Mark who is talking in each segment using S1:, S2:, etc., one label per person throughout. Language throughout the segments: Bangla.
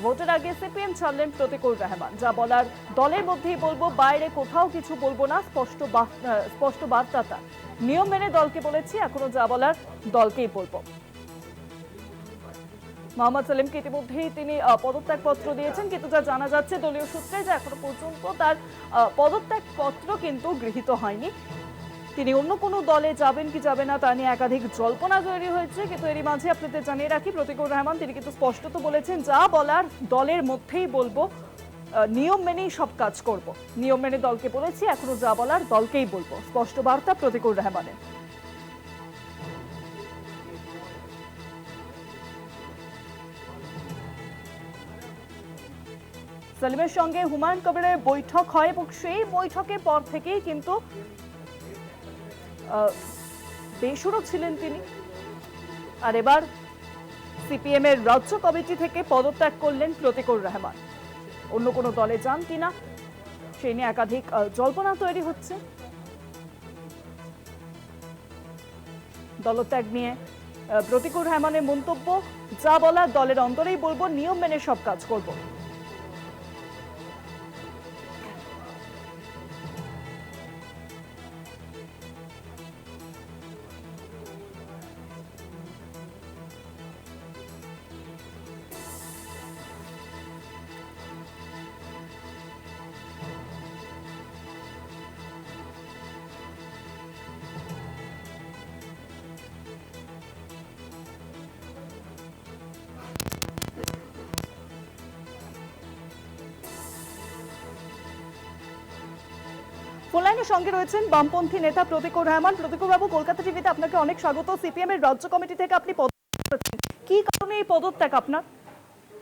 S1: ভোটের আগে সিপিএম ছাড়লেন প্রতিকুল রহমান। যা বলার দলের মধ্যেই বলবো, বাইরে কোথাও কিছু বলবো না, স্পষ্ট বার্তা তার। নিয়ম মেনে দলকে বলেছি, এখনো যা বলার দলকেই বলবো। মোহাম্মদ সেলিমকে ইতিমধ্যেই তিনি পদত্যাগপত্র দিয়েছেন, কিন্তু যা জানা যাচ্ছে দলীয় সূত্রে যে এখনো পর্যন্ত তার পদত্যাগপত্র কিন্তু গৃহীত হয়নি। তিনি অন্য কোনো দলে যাবেন কি যাবে না তা নিয়ে একাধিক জল্পনা তৈরি হয়েছে, কিন্তু এরই মাঝে আপনাদের জানিয়ে রাখি প্রতিকুল রহমান তিনি কিন্তু স্পষ্টত বলেছেন, যা বলার দলের মধ্যেই বলবো, নিয়ম মেনেই সব কাজ করব। নিয়ম মেনে দলকে বলেছি, এখনো যা বলার দলকেই বলবো, স্পষ্ট বার্তা প্রতিকুল রহমানের। সেলিমের সঙ্গে হুমায়ুন কবিরের বৈঠক হয় এবং সেই বৈঠকের পর থেকেই কিন্তু বেসুরো ছিলেন তিনি। আর এবার সিপিএম এর রাজ্য কমিটি থেকে পদত্যাগ করলেন প্রতিকুল রহমান। অন্য কোনো দলে যান কিনা সেই নিয়ে একাধিক জল্পনা তৈরি হচ্ছে। দলত্যাগ নিয়ে প্রতিকুল রহমানের মন্তব্য, যা বলার দলের অন্তরেই বলবো, নিয়ম মেনে সব কাজ করব। ফোনলাইনের সঙ্গে রয়েছেন বামপন্থী নেতা প্রতিকুল রহমান। প্রতিকুল বাবু, কলকাতা টিভিতে আপনাকে অনেক স্বাগত। সিপিএম এর রাজ্য কমিটি থেকে আপনি পদত্যাগ করেছেন, কি কারণে এই পদত্যাগ আপনার?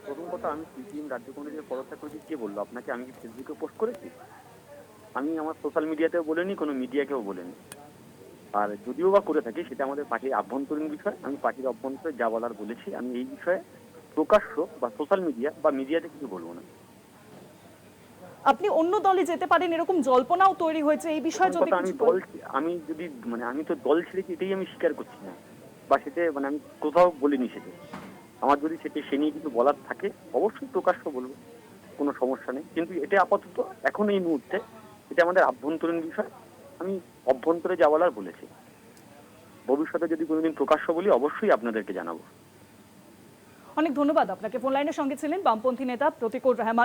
S2: প্রথম কথা, আমি সিপিএম রাজ্য কমিটি থেকে পদত্যাগ করেছি কে বললো আপনাকে? আমি কি ফেসবুকে পোস্ট করেছি? আমি আমার সোশ্যাল মিডিয়াতেও বলিনি, কোনো মিডিয়াকেও বলিনি। আর যদিও বা করে থাকি, সেটা আমাদের পার্টির আভ্যন্তরীণ বিষয়। আমি পার্টির অভ্যন্তরে যা বলার বলেছি। আমি এই বিষয়ে প্রকাশ্য বা সোশ্যাল মিডিয়া বা মিডিয়াতে কিছু বলবো না।
S1: আপনি অন্য দলে যেতে পারেন এরকম জল্পনাও তৈরি হয়েছে, এই বিষয়ে যদি
S2: আমি তো দল ছেড়েছি, এটাই আমি স্বীকার করছি না, বা সেটা আমি কোথাও বলিনি। সেটা আমার যদি সে নিয়ে কিছু বলার থাকে অবশ্যই প্রকাশ্য বলবো, কোনো সমস্যা নেই। কিন্তু এটা আপাতত এখন এই মুহূর্তে এটা আমাদের আভ্যন্তরীণ বিষয়। আমি অভ্যন্তরে যা বলার বলেছি। ভবিষ্যতে যদি কোনোদিন প্রকাশ্য বলি অবশ্যই আপনাদেরকে জানাবো।
S1: অনেক ধন্যবাদ আপনাকে। ফোনলাইনের সঙ্গে ছিলেন বামপন্থী নেতা প্রতিকুল রহমান।